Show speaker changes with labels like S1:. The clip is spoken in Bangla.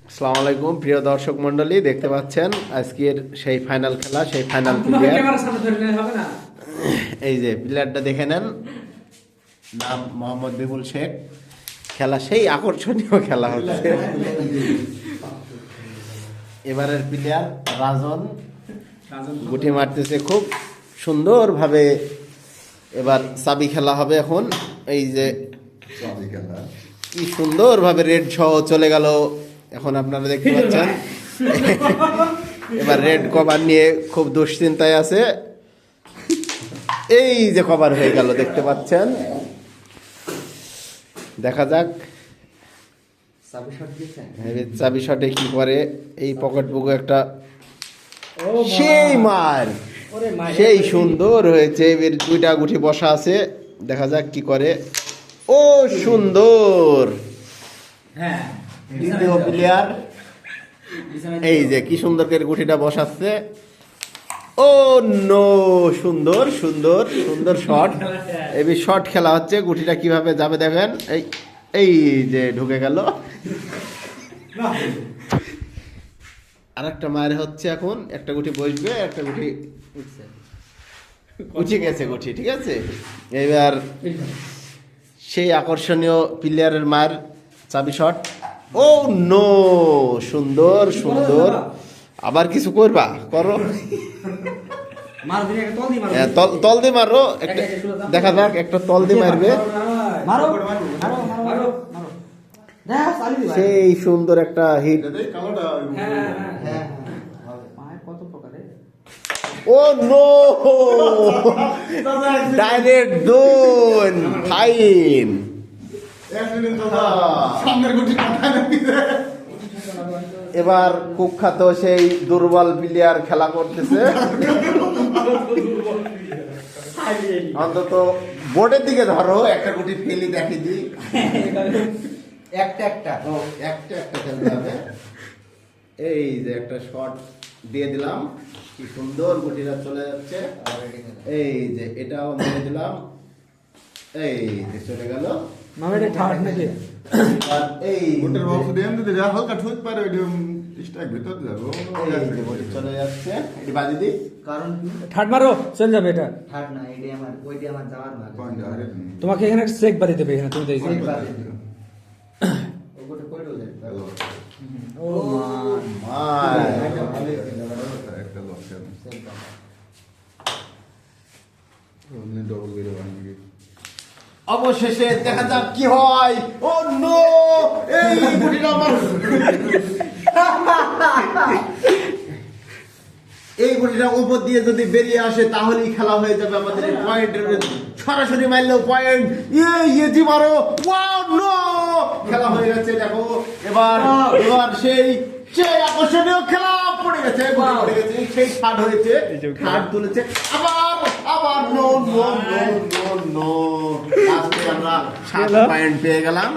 S1: আসসালামু আলাইকুম প্রিয় দর্শক মণ্ডলী, দেখতে পাচ্ছেন আজকের সেই ফাইনাল খেলা, সেই ফাইনাল প্লেয়ার। এই যে প্লেয়ারটা দেখে নেন, নাম মোহাম্মদ বিপুল শেখ। খেলা সেই আকর্ষণীয় খেলা হচ্ছে। এবারের প্লেয়ার রাজন গুটি মারতেছে খুব সুন্দরভাবে। এবার চাবি খেলা হবে এখন। এই যে কি সুন্দরভাবে রেড সহ চলে গেল। এখন আপনারা দেখতে পাচ্ছেন এবার রেড কভার নিয়ে খুব দুশ্চিন্তায় আছে। এই যে কভার হয়ে গেল, দেখতে পাচ্ছেন। দেখা যাক চাবি শটে কি করে। এই পকেট বুকে একটা সেই মার, সেই সুন্দর হয়েছে। এর দুইটা গুটি বসা আছে, দেখা যাক কি করে। ও সুন্দর দ্বিতীয় প্লেয়ার। এই যে কি সুন্দর করে গুটিটা বসাচ্ছে। ও নো, সুন্দর সুন্দর সুন্দর শট। এই শট খেলা হচ্ছে, গুটিটা কিভাবে যাবে দেখেন। এই এই যে ঢুকে গেল। আর একটা মায়ের হচ্ছে, এখন একটা গুটি বসবে, একটা গুটি উঠে গেছে গুটি, ঠিক আছে। এবার সেই আকর্ষণীয় প্লেয়ারের মায়ের চাবি শট। ও নো, সুন্দর সুন্দর। আবার কিছু করবা করো, তল দিয়ে মারো। একটা দেখা যাক, একটা তল দিয়ে মারবে। সেই সুন্দর একটা হিট। ও নো, ডাইরেক্ট ডোন, ফাইন। এবার কুখ্যাত সেই দুর্বল প্লেয়ার খেলা করতেছে। অন্তত বোর্ডের দিকে ধরো, একটা গুটি ফেলি দেখি দিই। একটা খেলতে হবে। এই যে একটা শট দিয়ে দিলাম, কি সুন্দর গুটিটা চলে যাচ্ছে। এই যে এটাও মেরে দিলাম, এই যে চলে গেল। চলে যাচ্ছে, বাজি দিই।
S2: ঠাট মারো, চলে যাবে। এটা তোমাকে এখানে চেক বাড়ি দেবে। এখানে তুমি দেখো।
S1: অবশেষে দেখা যাক কি হয়। ও নো, এই গুটিটা আমার, এই গুটিটা উপর দিয়ে যদি বেরিয়ে আসে তাহলেই খেলা হয়ে যাবে আমাদের। পয়েন্ট সরাসরি মারলেও পয়েন্ট। ইয়ে মারো। ওয়াও নো, খেলা হয়ে গেছে। দেখো এবার সেই আকর্ষণীয় খেলা পড়ে গেছে, সেই ছাড় হয়েছে, ছাড় তুলেছে। আবার no no no no no. আজকে আমরা 7 পয়েন্ট পেয়ে গেলাম।